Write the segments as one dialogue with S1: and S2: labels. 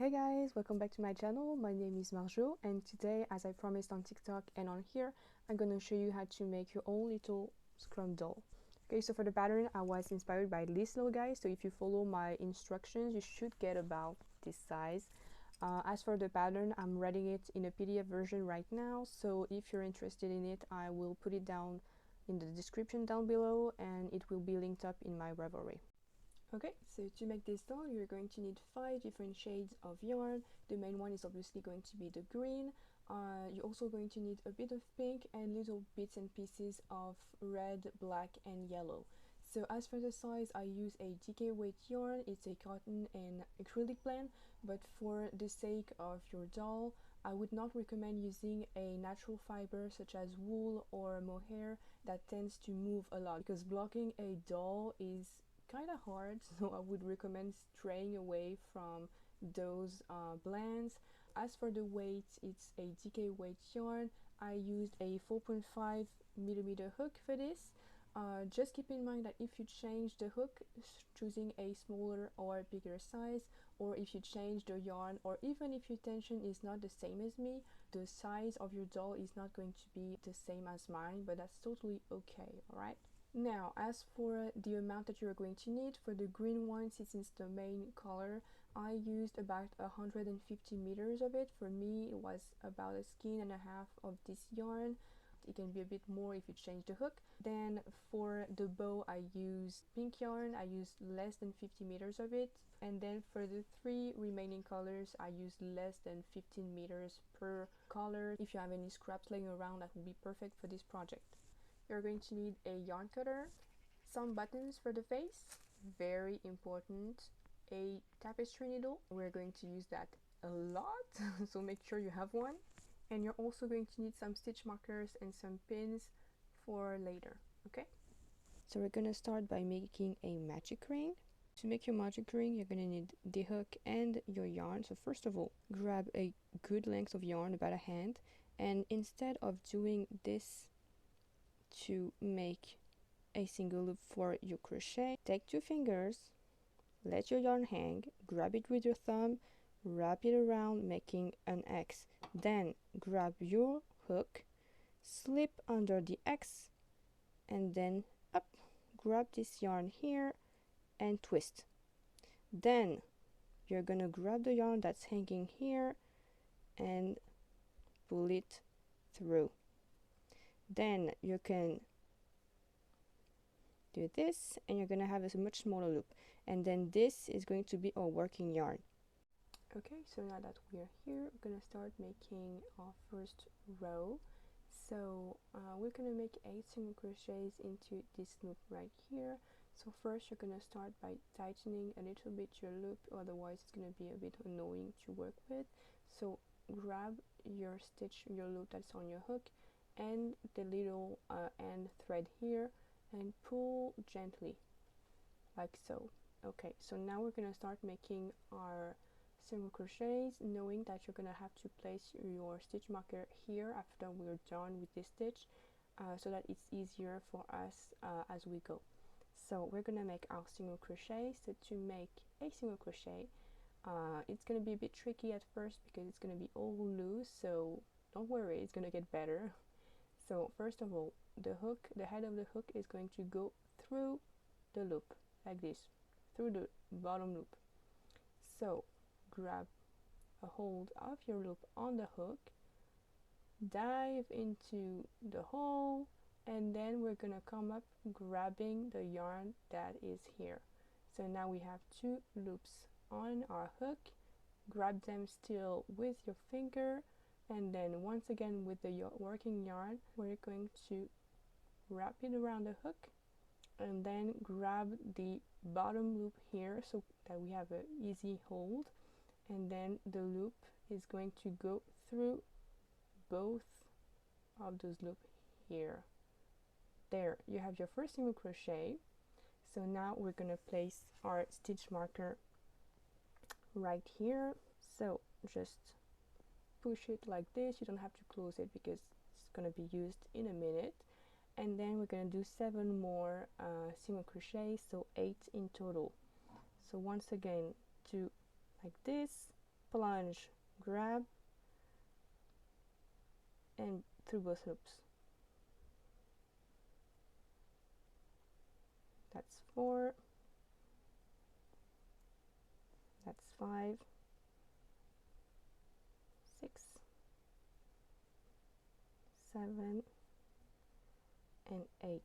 S1: Hey guys, welcome back to my channel. My name is Marjo, and today, as I promised on TikTok and on here, I'm gonna show you how to make your own little scrum doll. Okay, so for the pattern, I was inspired by this little guy, so if you follow my instructions, you should get about this size. As for the pattern, I'm writing it in a PDF version right now, so if you're interested in it, I will put it down in the description down below, and it will be linked up in my Ravelry. Okay, so to make this doll, you're going to need 5 different shades of yarn. The main one is obviously going to be the green. You're also going to need a bit of pink and little bits and pieces of red, black, and yellow. So as for the size, I use a DK weight yarn. It's a cotton and acrylic blend, but for the sake of your doll, I would not recommend using a natural fiber such as wool or mohair that tends to move a lot, because blocking a doll is kind of hard, so I would recommend straying away from those blends. As for the weight, it's a DK weight yarn. I used a 4.5mm hook for this. Just keep in mind that if you change the hook, choosing a smaller or bigger size, or if you change the yarn, or even if your tension is not the same as me, the size of your doll is not going to be the same as mine, but that's totally okay, alright? Now, as for the amount that you're going to need, for the green one, since it's the main color, I used about 150 meters of it. For me, it was about a skein and a half of this yarn. It can be a bit more if you change the hook. Then for the bow, I used pink yarn. I used less than 50 meters of it. And then for the 3 remaining colors, I used less than 15 meters per color. If you have any scraps laying around, that would be perfect for this project. You're going to need a yarn cutter, some buttons for the face, very important, a tapestry needle. We're going to use that a lot, so make sure you have one. And you're also going to need some stitch markers and some pins for later, okay? So we're gonna start by making a magic ring. To make your magic ring, you're gonna need the hook and your yarn. So first of all, grab a good length of yarn, about a hand, and instead of doing this to make a single loop for your crochet, take 2 fingers, let your yarn hang, grab it with your thumb, wrap it around making an X, then grab your hook, slip under the X, and then up, grab this yarn here and twist. Then you're gonna grab the yarn that's hanging here and pull it through. Then you can do this, and you're gonna have a much smaller loop, and then this is going to be our working yarn. Okay, so now that we're here, we're gonna start making our first row. So we're gonna make 8 single crochets into this loop right here. So first you're gonna start by tightening a little bit your loop, otherwise it's gonna be a bit annoying to work with. So grab your stitch, your loop that's on your hook, and the little end thread here, and pull gently like so. Okay, so now we're gonna start making our single crochets, knowing that you're gonna have to place your stitch marker here after we're done with this stitch, so that it's easier for us as we go. So we're gonna make our single crochet. So to make a single crochet, it's gonna be a bit tricky at first because it's gonna be all loose, so don't worry, it's gonna get better. So first of all, the hook, the head of the hook is going to go through the loop like this, through the bottom loop. So grab a hold of your loop on the hook, dive into the hole, and then we're gonna come up grabbing the yarn that is here. So now we have 2 loops on our hook. Grab them still with your finger, and then once again with the working yarn, we're going to wrap it around the hook, and then grab the bottom loop here so that we have an easy hold, and then the loop is going to go through both of those loops here. There, you have your first single crochet. So now we're going to place our stitch marker right here. So just push it like this. You don't have to close it because it's going to be used in a minute. And then we're going to do 7 more single crochets, so 8 in total. So once again, do like this, plunge, grab, and through both loops. That's 4, that's 5, 6, 7, and 8.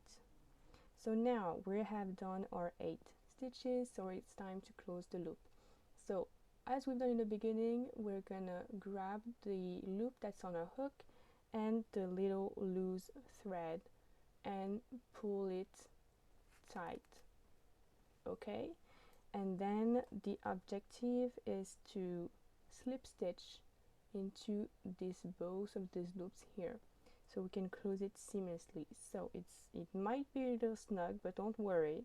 S1: So now we have done our 8 stitches, so it's time to close the loop. So as we've done in the beginning, we're gonna grab the loop that's on our hook and the little loose thread and pull it tight, okay? And then the objective is to slip stitch into both of these loops here, so we can close it seamlessly. So it might be a little snug, but don't worry.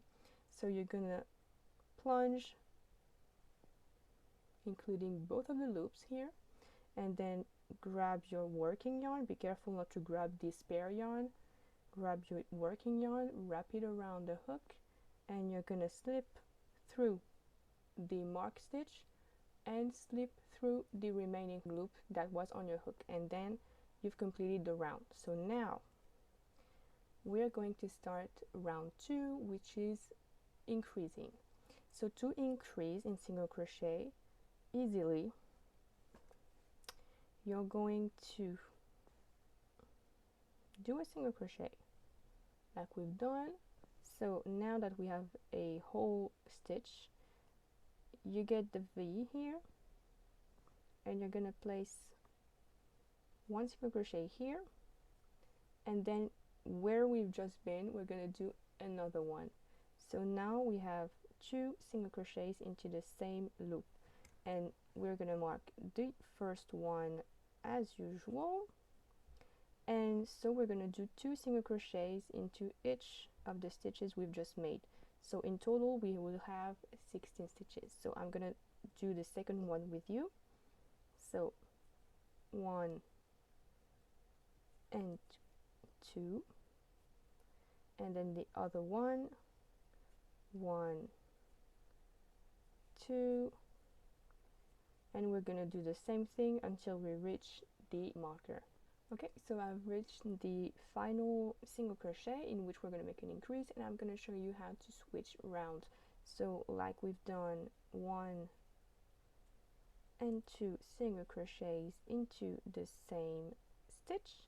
S1: So you're gonna plunge, including both of the loops here, and then grab your working yarn. Be careful not to grab the spare yarn. Grab your working yarn, wrap it around the hook, and you're gonna slip through the mark stitch and slip through the remaining loop that was on your hook, and then you've completed the round. So now we're going to start round 2, which is increasing. So to increase in single crochet easily, you're going to do a single crochet like we've done. So now that we have a whole stitch, you get the V here, and you're gonna place one single crochet here, and then where we've just been, we're gonna do another one. So now we have 2 single crochets into the same loop, and we're gonna mark the first one as usual. And so we're gonna do 2 single crochets into each of the stitches we've just made. So in total we will have 16 stitches. So I'm gonna do the second one with you. So 1 and 2, and then the other one, 1, 2, and we're gonna do the same thing until we reach the marker. Okay, so I've reached the final single crochet in which we're going to make an increase, and I'm going to show you how to switch around. So like we've done 1 and 2 single crochets into the same stitch,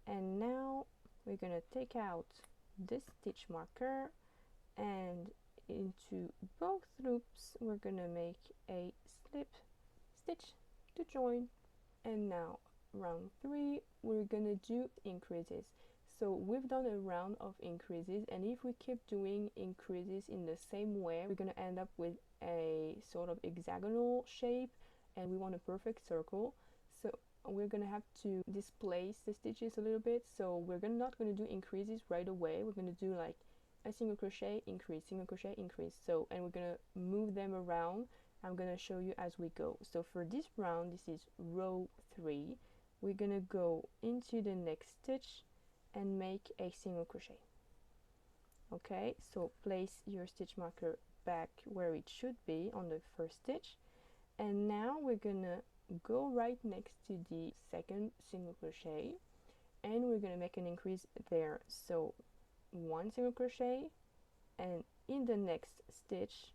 S1: and now we're going to take out this stitch marker, and into both loops we're going to make a slip stitch to join. And now round 3, we're gonna do increases. So we've done a round of increases, and if we keep doing increases in the same way, we're gonna end up with a sort of hexagonal shape, and we want a perfect circle. So we're gonna have to displace the stitches a little bit. So we're not gonna do increases right away. We're gonna do like a single crochet, increase, single crochet, increase. So, and we're gonna move them around. I'm gonna show you as we go. So for this round, this is row 3. We're gonna go into the next stitch and make a single crochet. Okay, so place your stitch marker back where it should be on the first stitch, and now we're gonna go right next to the second single crochet, and we're gonna make an increase there. So 1 single crochet, and in the next stitch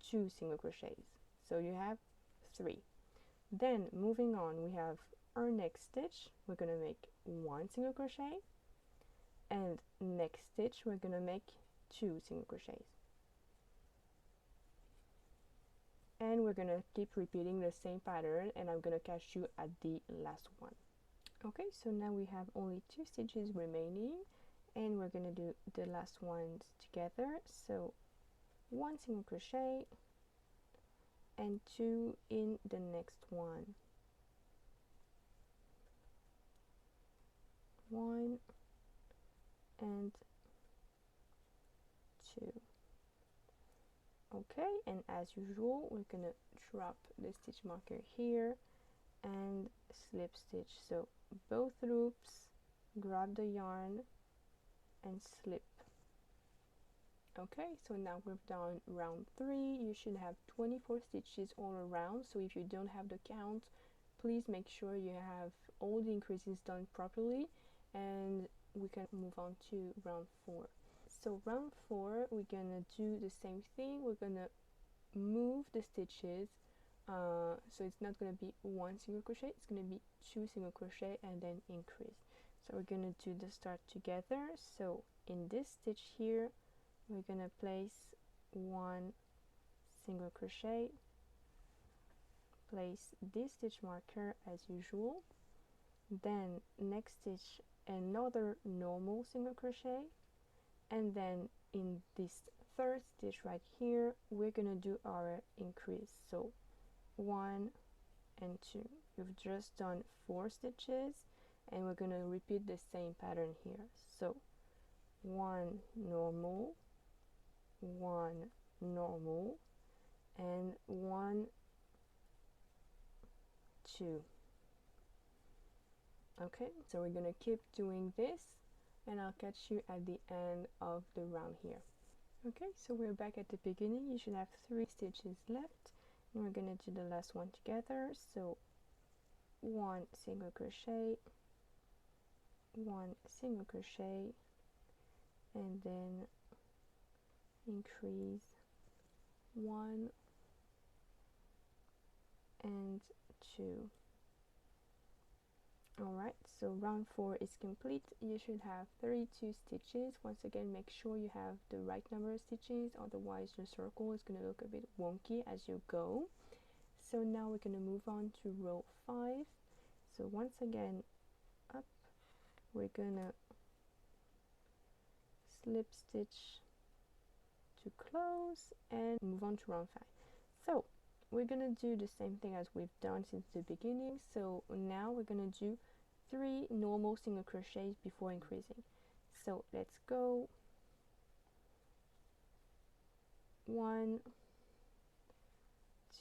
S1: 2 single crochets. So you have 3. Then moving on, we have our next stitch, we're gonna make 1 single crochet, and next stitch we're gonna make 2 single crochets, and we're gonna keep repeating the same pattern, and I'm gonna catch you at the last one. Okay, so now we have only 2 stitches remaining, and we're gonna do the last ones together. So 1 single crochet and 2 in the next one, 1 and 2. Okay, and as usual, we're gonna drop the stitch marker here and slip stitch. So both loops, grab the yarn and slip. Okay, so now we've done round 3. You should have 24 stitches all around, so if you don't have the count, please make sure you have all the increases done properly, and we can move on to round 4. So round 4, we're gonna do the same thing. We're gonna move the stitches, so it's not gonna be 1 single crochet, it's gonna be 2 single crochet and then increase. So we're gonna do the start together. So in this stitch here, we're gonna place 1 single crochet, place this stitch marker as usual, then next stitch another normal single crochet, and then in this third stitch right here we're gonna do our increase. So 1 and 2. We've just done 4 stitches and we're gonna repeat the same pattern here. So 1 normal, 1 normal, and 1 2. Okay, so we're gonna keep doing this and I'll catch you at the end of the round here. Okay, so we're back at the beginning. You should have 3 stitches left and we're gonna do the last one together. So 1 single crochet, 1 single crochet, and then increase 1 and 2. Alright, so round 4 is complete. You should have 32 stitches. Once again, make sure you have the right number of stitches, otherwise your circle is going to look a bit wonky as you go. So now we're going to move on to row 5. So once again, up, we're going to slip stitch to close and move on to round 5. So we're gonna do the same thing as we've done since the beginning. So now we're gonna do 3 normal single crochets before increasing. So let's go. 1,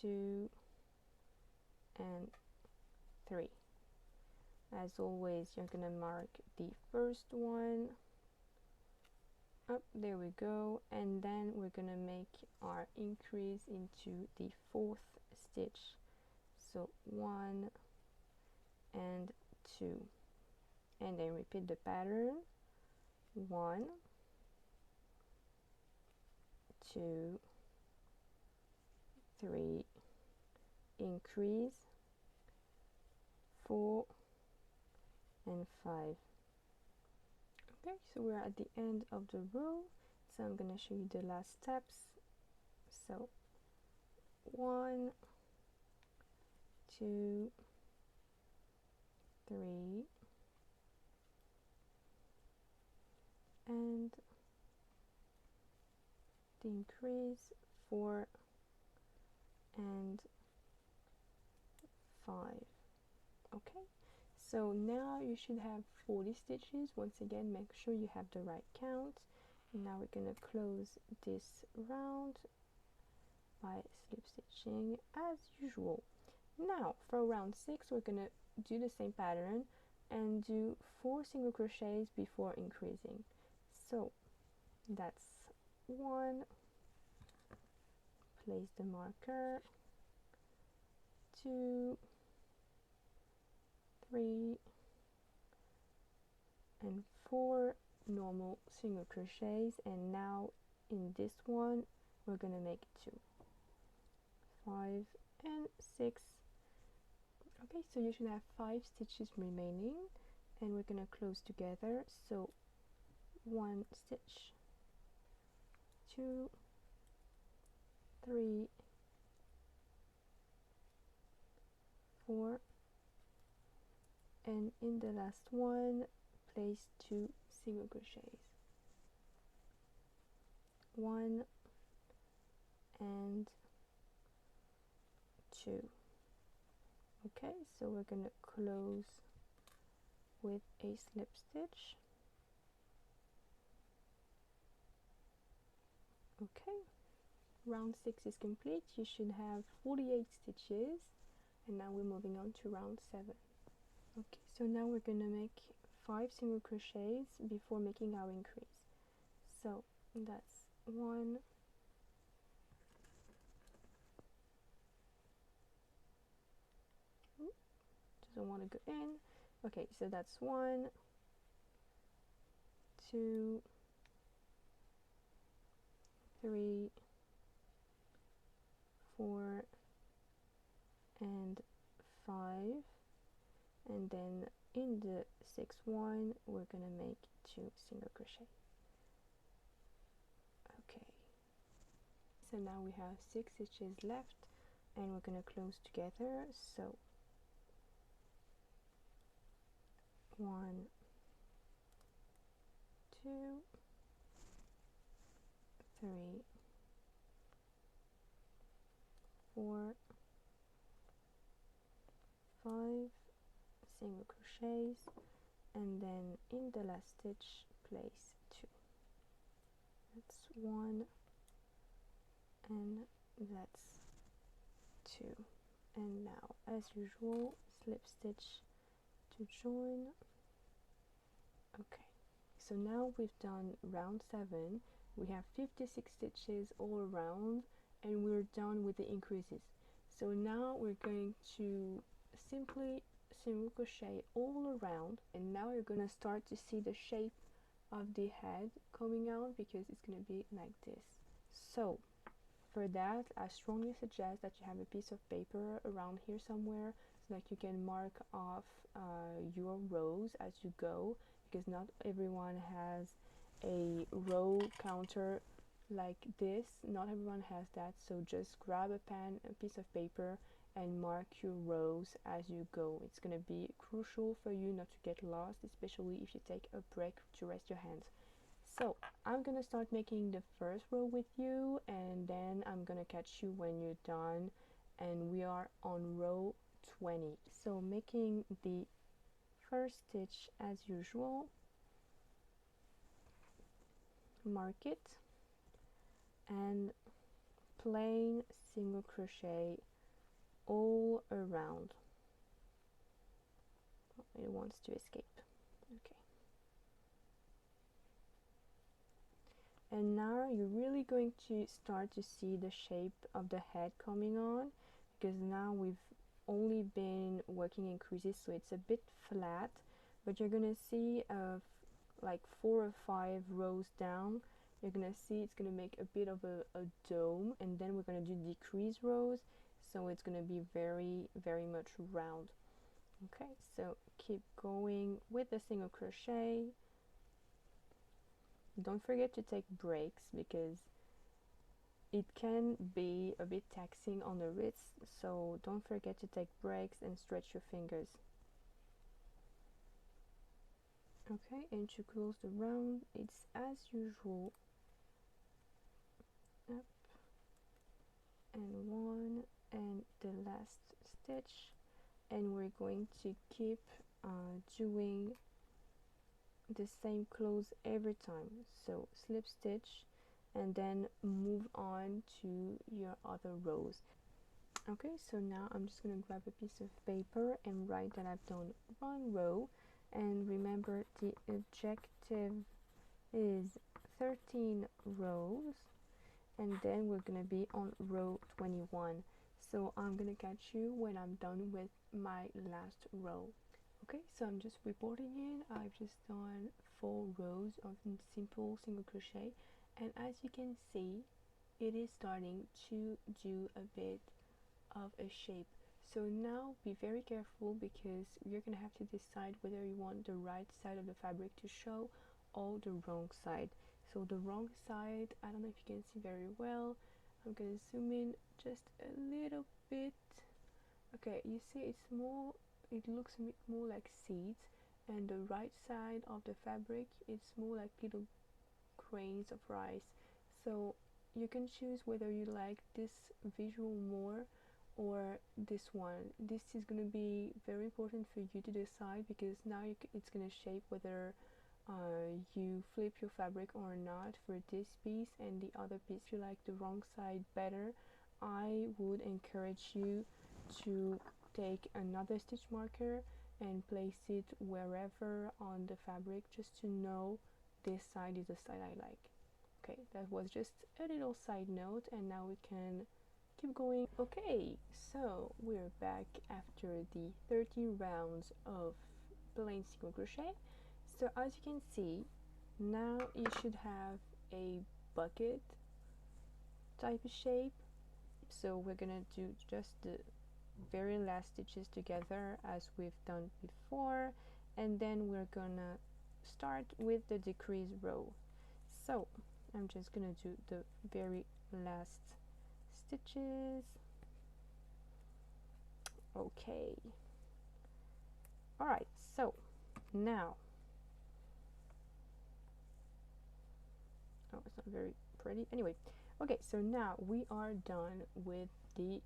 S1: 2, and 3. As always, you're gonna mark the first one. Up, there we go, and then we're gonna make our increase into the 4th stitch. So 1 and 2, and then repeat the pattern. 1, 2, 3, increase, 4 and 5. Okay, so we're at the end of the row, so I'm gonna show you the last steps. So 1, 2, 3, and the increase, 4 and 5. Okay, so now you should have 40 stitches. Once again, make sure you have the right count. Now we're gonna close this round by slip stitching as usual. Now for round 6, we're gonna do the same pattern and do 4 single crochets before increasing. So that's 1, place the marker, 2, 3, and 4 normal single crochets, and now in this one we're gonna make 2, 5 and 6. Okay, so you should have 5 stitches remaining and we're gonna close together. So 1 stitch, 2, 3, 4, and in the last one place 2 single crochets, 1 and 2. Okay, so we're gonna close with a slip stitch. Okay, round 6 is complete. You should have 48 stitches, and now we're moving on to round 7. Okay, so now we're gonna make 5 single crochets before making our increase. So that's one, doesn't want to go in. Okay, so that's 1, 2, 3, 4, and 5, and then in the 6th one we're gonna make 2 single crochet. Okay, so now we have 6 stitches left and we're gonna close together. So 1, 2, 3, 4, 5 single crochets, and then in the last stitch place 2. That's 1 and that's 2. And now, as usual, slip stitch to join. Okay, so now we've done round 7. We have 56 stitches all around and we're done with the increases. So now we're going to simply single crochet all around, and now you're gonna start to see the shape of the head coming out because it's gonna be like this. So for that, I strongly suggest that you have a piece of paper around here somewhere so that you can mark off your rows as you go, because not everyone has a row counter like this. Not everyone has that, so just grab a pen, a piece of paper, and mark your rows as you go. It's gonna be crucial for you not to get lost, especially if you take a break to rest your hands. So I'm gonna start making the first row with you, and then I'm gonna catch you when you're done, and we are on row 20. So making the first stitch as usual, mark it, and plain single crochet all around. It wants to escape. Okay. And now you're really going to start to see the shape of the head coming on, because now we've only been working in creases, so it's a bit flat, but you're gonna see like 4 or 5 rows down, you're gonna see it's gonna make a bit of a dome, and then we're gonna do decrease rows, so it's gonna be very much round. Okay, so keep going with the single crochet. Don't forget to take breaks because it can be a bit taxing on the wrists, so don't forget to take breaks and stretch your fingers. Okay, and to close the round, it's as usual, up and 1 and the last stitch, and we're going to keep doing the same close every time. So slip stitch and then move on to your other rows. Okay, so now I'm just going to grab a piece of paper and write that I've done 1 row, and remember the objective is 13 rows, and then we're going to be on row 21. So I'm going to catch you when I'm done with my last row. Okay, so I'm just reporting in. I've just done 4 rows of simple single crochet, and as you can see, it is starting to do a bit of a shape. So now be very careful because you're gonna have to decide whether you want the right side of the fabric to show or the wrong side. So the wrong side, I don't know if you can see very well. I'm gonna zoom in just a little bit. Okay, you see it's more, it looks a bit more like seeds, and the right side of the fabric, it's more like little grains of rice. So you can choose whether you like this visual more or this one. This is going to be very important for you to decide, because now it's going to shape whether you flip your fabric or not for this piece and the other piece. If you like the wrong side better, I would encourage you to take another stitch marker and place it wherever on the fabric, just to know this side is the side I like. Okay, that was just a little side note, and now we can keep going. Okay, so we're back after the 30 rounds of plain single crochet. So as you can see, now you should have a bucket type of shape. So we're gonna do just the very last stitches together as we've done before, and then we're gonna start with the decrease row. So I'm just gonna do the very last stitches. Okay, all right, so now, oh, it's not very pretty anyway. Okay, so now we are done with the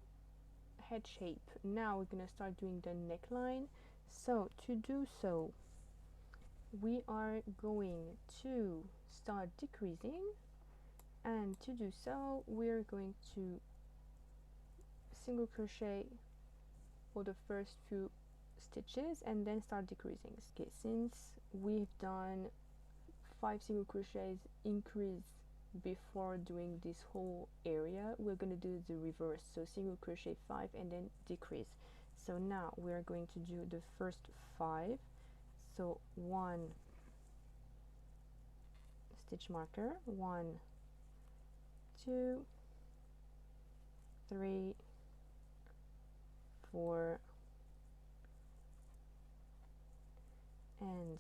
S1: head shape. Now we're gonna start doing the neckline. So to do so, we are going to start decreasing, and to do so we're going to single crochet for the first few stitches and then start decreasing. Okay, since we've done 5 single crochets increase before doing this whole area, we're going to do the reverse, so single crochet 5 and then decrease. So now we're going to do the first 5, so 1 stitch marker, 1, 2, 3, 4, and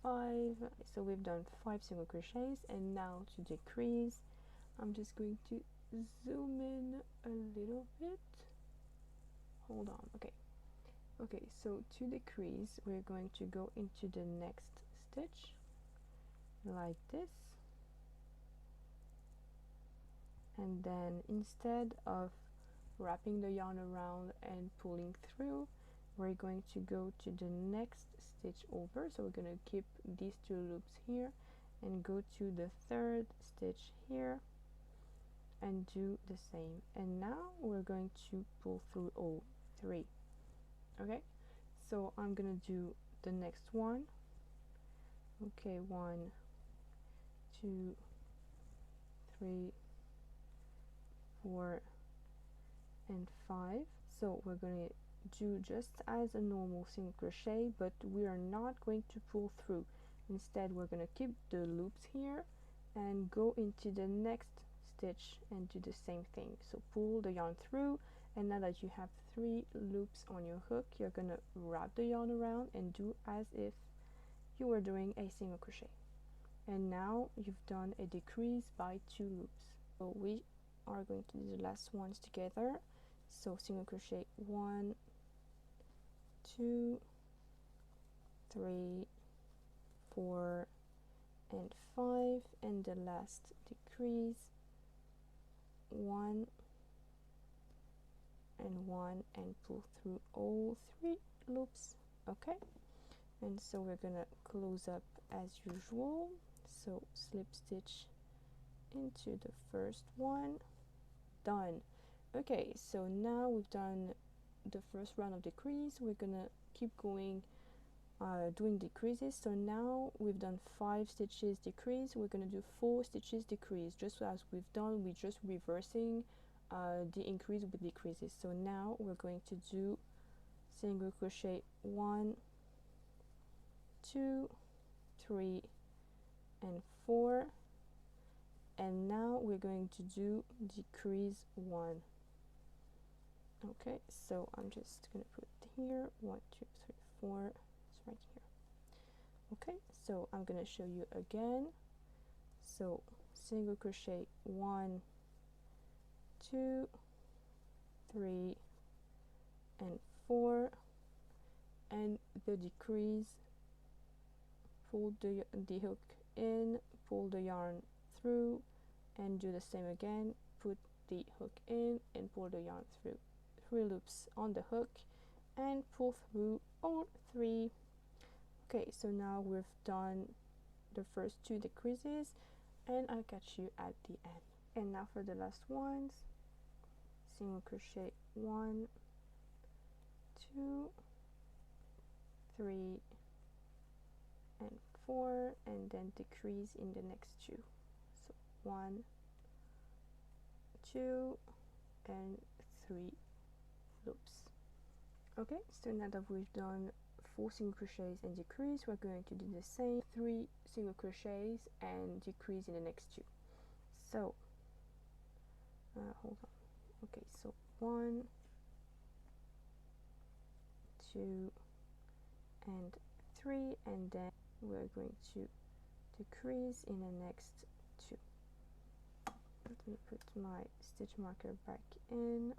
S1: 5. So we've done 5 single crochets, and now to decrease, I'm just going to zoom in a little bit. Hold on. Okay, so to decrease, we're going to go into the next stitch like this, and then instead of wrapping the yarn around and pulling through, we're going to go to the next stitch over. So we're going to keep these 2 loops here and go to the 3rd stitch here and do the same, and now we're going to pull through all 3. Okay, so I'm gonna do the next one. Okay, 1, 2, 3, 4, and 5. So we're going to do just as a normal single crochet, but we are not going to pull through. Instead, we're going to keep the loops here and go into the next stitch and do the same thing. So pull the yarn through, and now that you have 3 loops on your hook, you're going to wrap the yarn around and do as if you were doing a single crochet. And now you've done a decrease by 2 loops. So we are going to do the last ones together. So single crochet 1, 2, 3, 4, and 5, and the last decrease 1 and 1, and pull through all 3 loops. Okay, and so we're gonna close up as usual. So slip stitch into the first one. Done. Okay, so now we've done the first round of decrease. We're gonna keep going doing decreases. So now we've done 5 stitches decrease. We're gonna do 4 stitches decrease, just as we've done. We're just reversing the increase with decreases. So now we're going to do single crochet 1, 2, 3, and 4, and now we're going to do decrease 1. Okay, so I'm just gonna put here 1, 2, 3, 4. It's right here. Okay, so I'm gonna show you again. So single crochet 1, 2, 3, and 4, and the decrease, pull the hook in, pull the yarn through, and do the same again. Put the hook in and pull the yarn through. 3 loops on the hook and pull through all 3. Okay, so now we've done the first 2 decreases, and I'll catch you at the end. And now for the last ones, single crochet 1, 2, 3, and 4, and then decrease in the next 2. So 1, 2 and 3 loops. Okay, so now that we've done 4 single crochets and decrease, we're going to do the same 3 single crochets and decrease in the next 2. So hold on. Okay, so 1, 2 and 3, and then we're going to decrease in the next 2. Let me put my stitch marker back in.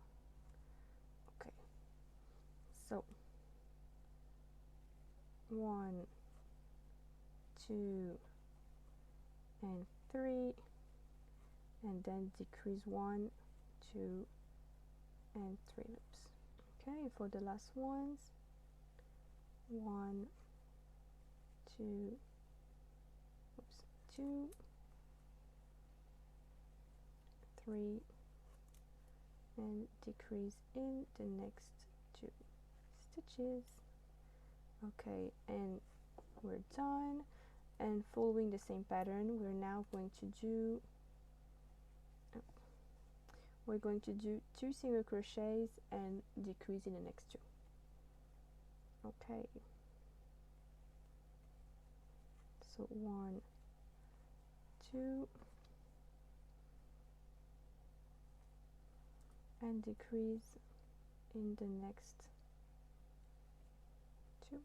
S1: Okay, so 1, 2 and 3, and then decrease 1, 2 and 3 loops. Okay, for the last ones, 1, 2, 2, 3, and decrease in the next 2 stitches. Okay, and we're done. And following the same pattern, we're now going to do 2 single crochets and decrease in the next 2. Okay, so 1, 2 and decrease in the next 2.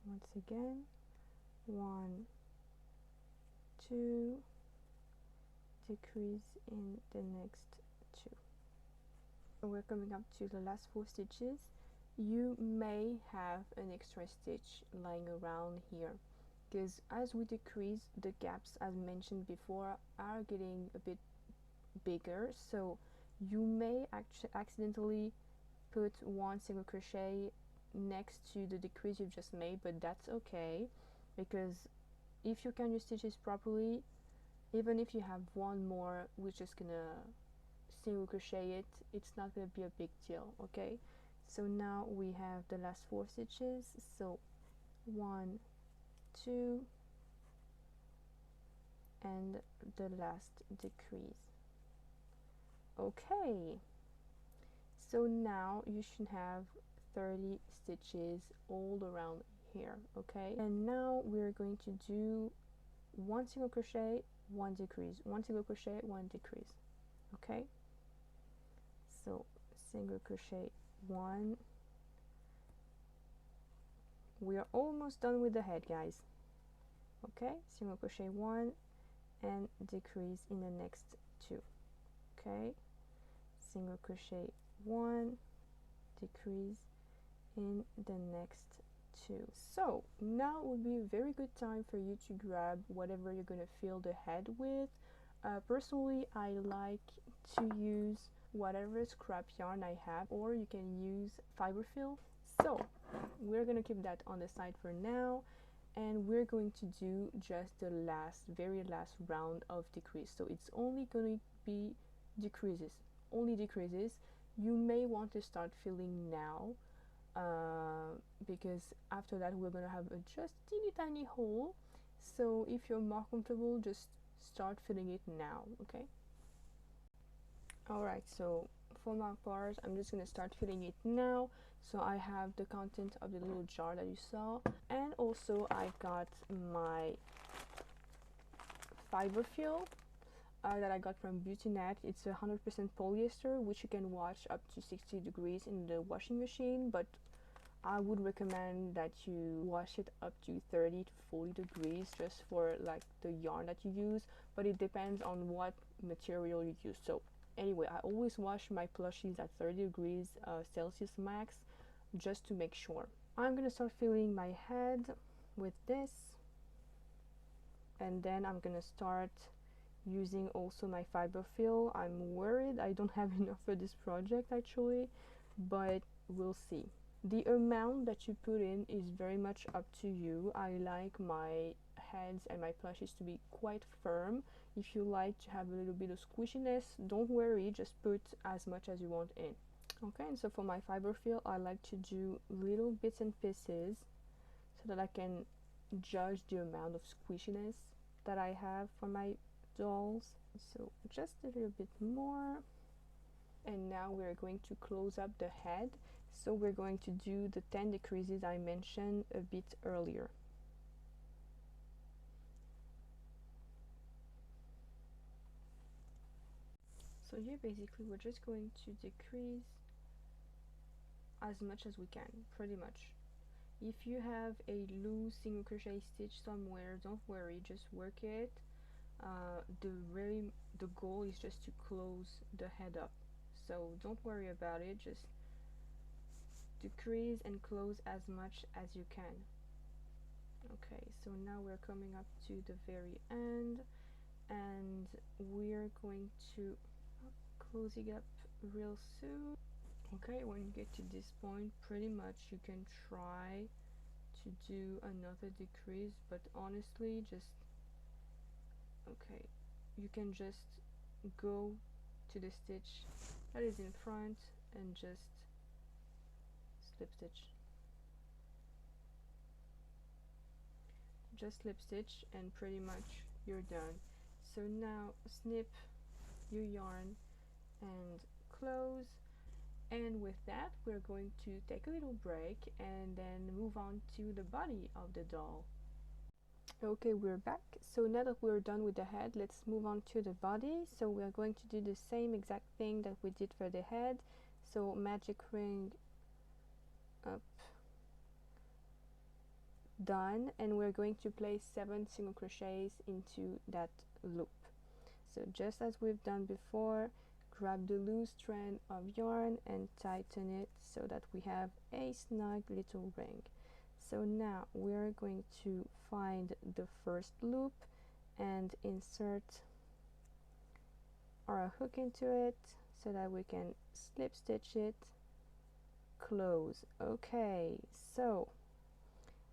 S1: Once again, 1, 2, decrease in the next 2. We're coming up to the last 4 stitches. You may have an extra stitch lying around here, because as we decrease, the gaps, as mentioned before, are getting a bit bigger, so you may accidentally put 1 single crochet next to the decrease you've just made, but that's okay, because if you count your stitches properly, even if you have 1 more, we're just gonna single crochet it. It's not gonna be a big deal. Okay, so now we have the last 4 stitches, so 1, 2 and the last decrease. Okay, so now you should have 30 stitches all around here. Okay, and now we're going to do 1 single crochet, 1 decrease, 1 single crochet, 1 decrease. Okay, so single crochet 1. We are almost done with the head, guys. Okay, single crochet 1 and decrease in the next 2. Okay, single crochet 1, decrease in the next 2. So now would be a very good time for you to grab whatever you're going to fill the head with. Personally, I like to use whatever scrap yarn I have, or you can use fiber fill. So we're going to keep that on the side for now, and we're going to do just the very last round of decrease. So it's only going to be decreases, only decreases. You may want to start filling now, because after that we're going to have a just teeny tiny hole. So if you're more comfortable, just start filling it now. Okay, alright, so for my part, I'm just going to start filling it now. So I have the content of the little jar that you saw, and also I've got my fiber fill that I got from Beauty Net. It's 100% polyester, which you can wash up to 60 degrees in the washing machine, but I would recommend that you wash it up to 30 to 40 degrees just for like the yarn that you use, but it depends on what material you use. So anyway, I always wash my plushies at 30 degrees Celsius max, just to make sure. I'm gonna start filling my head with this, and then I'm gonna start using also my fiber fill. I'm worried I don't have enough for this project actually, but we'll see. The amount that you put in is very much up to you. I like my heads and my plushies to be quite firm. If you like to have a little bit of squishiness, don't worry, just put as much as you want in. Okay, and so for my fiber fill, I like to do little bits and pieces so that I can judge the amount of squishiness. that I have for my dolls. So just a little bit more. And now we're going to close up the head. So we're going to do the 10 decreases I mentioned a bit earlier. So here basically we're just going to decrease as much as we can, pretty much. If you have a loose single crochet stitch somewhere, don't worry, just work it. The goal is just to close the head up, so don't worry about it, just decrease and close as much as you can. Okay, so now we're coming up to the very end, and we're going to close it up real soon. Okay, when you get to this point, pretty much you can try to do another decrease, but honestly, just okay, you can just go to the stitch that is in front and just slip stitch. Just slip stitch and pretty much you're done. So now snip your yarn and close, and with that we're going to take a little break and then move on to the body of the doll. Okay, we're back. So now that we're done with the head, let's move on to the body. So we're going to do the same exact thing that we did for the head. So magic ring up, done, and we're going to place 7 single crochets into that loop. So just as we've done before, grab the loose strand of yarn and tighten it so that we have a snug little ring. So now we're going to find the first loop and insert our hook into it so that we can slip stitch it, close. Okay, so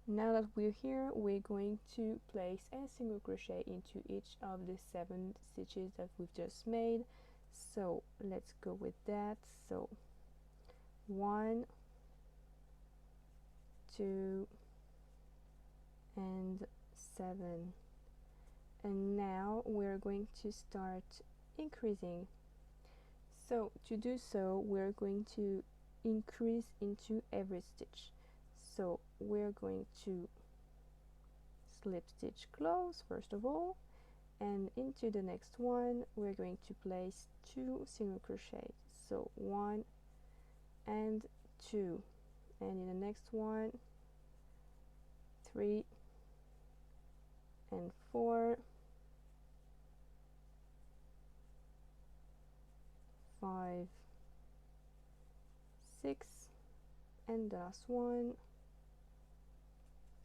S1: now that we're here, we're going to place a single crochet into each of the 7 stitches that we've just made. So let's go with that. So 1, 2 and 7, and now we're going to start increasing. So to do so, we're going to increase into every stitch. So we're going to slip stitch close first of all, and into the next one we're going to place 2 single crochets. So 1 and 2, and in the next one 3 and 4, 5, 6, and the last one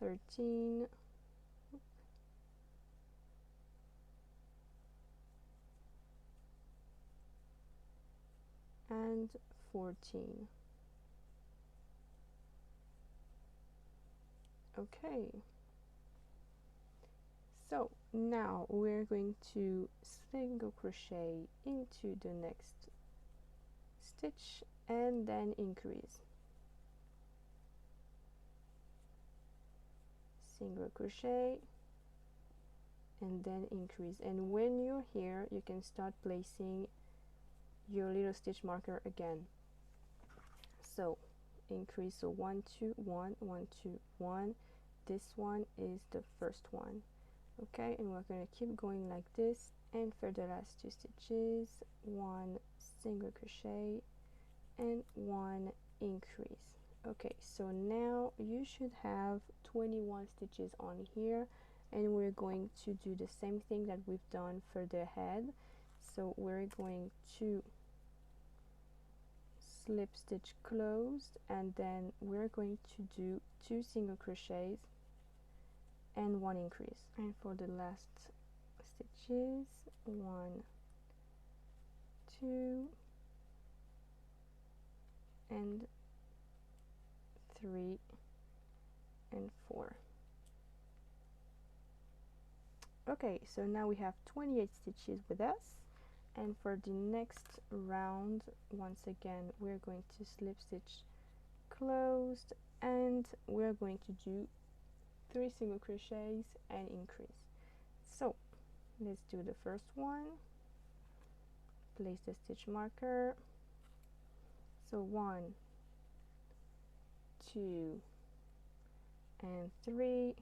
S1: 13, and 14. Okay, so now we're going to single crochet into the next stitch and then increase. Single crochet and then increase, and when you're here you can start placing your little stitch marker again. So increase, so 1 2 1 1 2 1, this one is the first one. Okay, and we're going to keep going like this, and for the last 2 stitches 1 single crochet and 1 increase. Okay, so now you should have 21 stitches on here, and we're going to do the same thing that we've done for the head. So we're going to slip stitch closed, and then we're going to do 2 single crochets and 1 increase. And for the last stitches 1 2 and 3 and 4. Okay, so now we have 28 stitches with us, and for the next round, once again we're going to slip stitch closed, and we're going to do 3 single crochets and increase. So let's do the first one. Place the stitch marker. So 1, 2 and 3,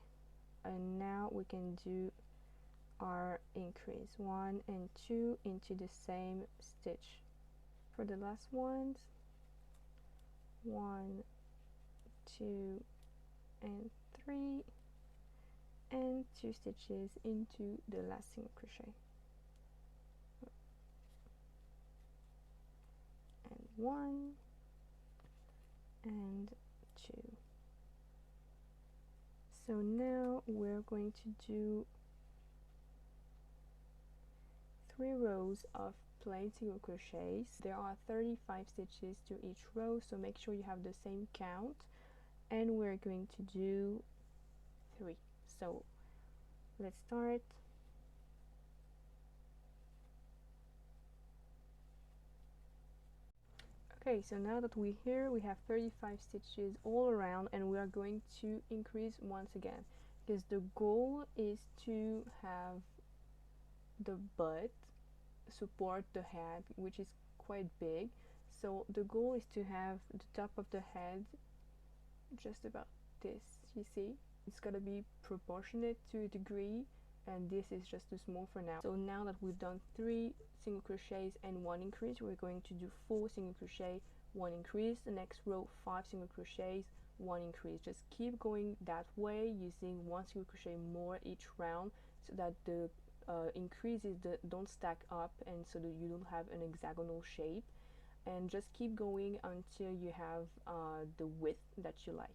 S1: and now we can do our increase 1 and 2 into the same stitch. For the last ones, 1, 2 and 3, and 2 stitches into the last single crochet, and 1 and 2. So now we're going to do 3 rows of plain single crochets. There are 35 stitches to each row, so make sure you have the same count, and we're going to do 3. So let's start. Okay, so now that we're here, we have 35 stitches all around, and we are going to increase once again, because the goal is to have the butt support the head, which is quite big. So the goal is to have the top of the head just about this. You see, it's gotta be proportionate to a degree, and this is just too small for now. So now that we've done 3 single crochets and 1 increase, we're going to do 4 single crochet, 1 increase. The next row, 5 single crochets, 1 increase. Just keep going that way, using 1 single crochet more each round, so that the increases don't stack up, and so that you don't have an hexagonal shape. And just keep going until you have the width that you like.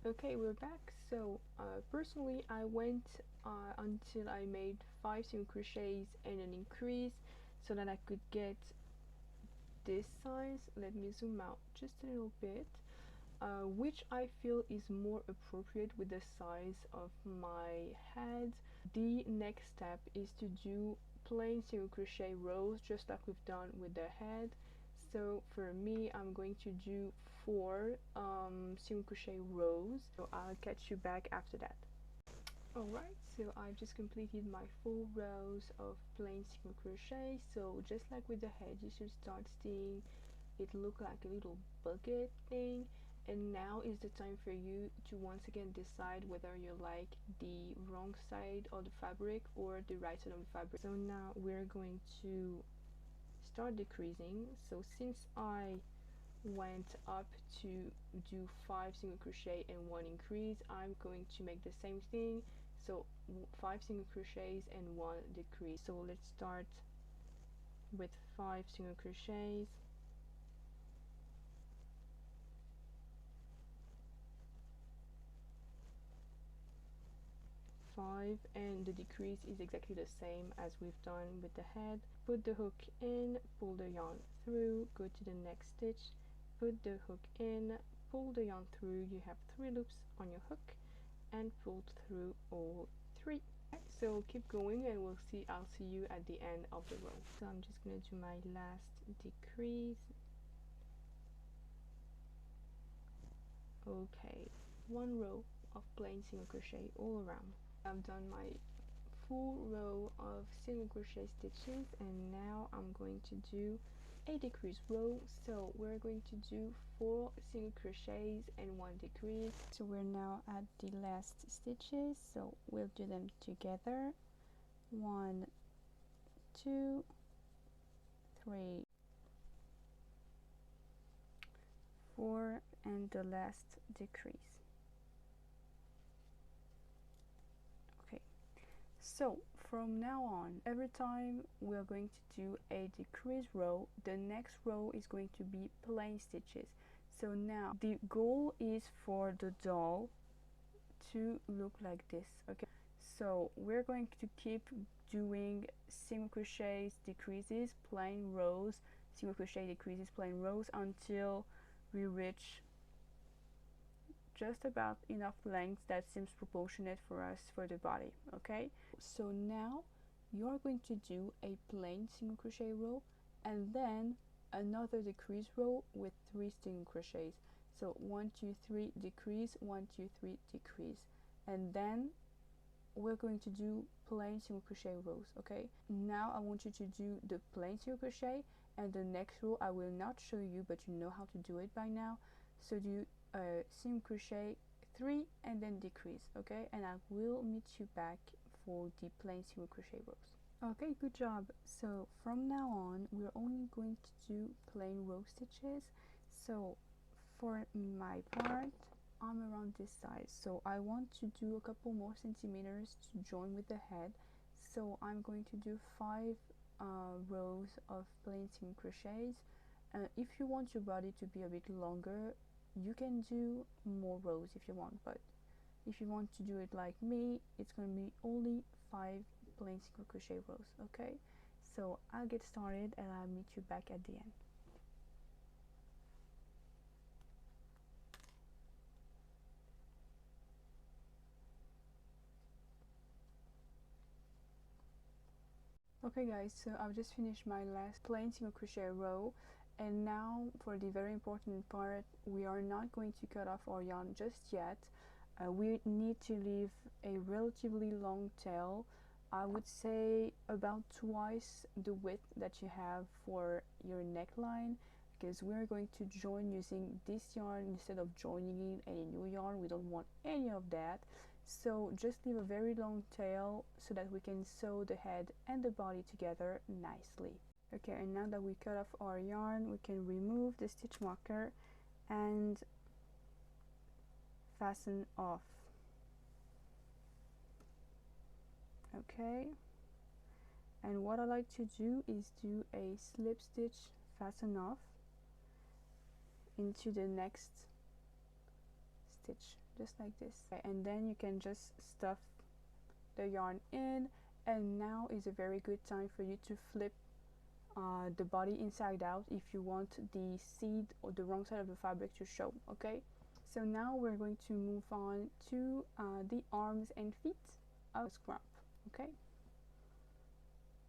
S1: Okay, we're back. So personally, I went until I made 5 single crochets and an increase, so that I could get this size. Let me zoom out just a little bit, which I feel is more appropriate with the size of my head. The next step is to do plain single crochet rows, just like we've done with the head. So for me, I'm going to do 4 single crochet rows, so I'll catch you back after that. Alright, so I've just completed my 4 rows of plain single crochet. So just like with the head, you should start seeing it look like a little bucket thing. And now is the time for you to once again decide whether you like the wrong side of the fabric or the right side of the fabric. So now we're going to start decreasing. So since I went up to do 5 single crochet and 1 increase, I'm going to make the same thing. So 5 single crochets and 1 decrease. So let's start with 5 single crochets, 5, and the decrease is exactly the same as we've done with the head. Put the hook in, pull the yarn through, go to the next stitch, put the hook in, pull the yarn through. You have 3 loops on your hook, and pull through all 3. So keep going, and I'll see you at the end of the row. So I'm just gonna do my last decrease. Okay, 1 row of plain single crochet all around. I've done my full row of single crochet stitches, and now I'm going to do a decrease row. So we're going to do 4 single crochets and 1 decrease. So we're now at the last stitches, so we'll do them together. 1, 2, 3, 4, and the last decrease. Okay, so from now on, every time we're going to do a decrease row, the next row is going to be plain stitches. So now the goal is for the doll to look like this. Okay, so we're going to keep doing single crochets, decreases, plain rows, single crochet, decreases, plain rows, until we reach just about enough length that seems proportionate for us for the body. Okay, so now you're going to do a plain single crochet row, and then another decrease row with 3 single crochets. So 1, 2, 3 decrease, 1, 2, 3 decrease, and then we're going to do plain single crochet rows. Okay, now I want you to do the plain single crochet, and the next row I will not show you, but you know how to do it by now. So do single crochet 3 and then decrease. Okay, and I will meet you back for the plain single crochet rows. Okay, good job. So from now on we're only going to do plain row stitches. So for my part, I'm around this size, so I want to do a couple more centimeters to join with the head. So I'm going to do 5 rows of plain single crochets. If you want your body to be a bit longer, you can do more rows if you want, but if you want to do it like me, it's going to be only 5 plain single crochet rows. Okay, so I'll get started and I'll meet you back at the end. Okay guys, so I've just finished my last plain single crochet row, and now for the very important part, we are not going to cut off our yarn just yet. We need to leave a relatively long tail. I would say about twice the width that you have for your neckline, because we're going to join using this yarn instead of joining in any new yarn. We don't want any of that. So just leave a very long tail so that we can sew the head and the body together nicely. Okay, and now that we cut off our yarn, we can remove the stitch marker and fasten off. Okay, and what I like to do is do a slip stitch fasten off into the next stitch, just like this. Okay, and then you can just stuff the yarn in, and now is a very good time for you to flip the body inside out if you want the seed or the wrong side of the fabric to show. Okay, so now we're going to move on to the arms and feet of scrump. Okay,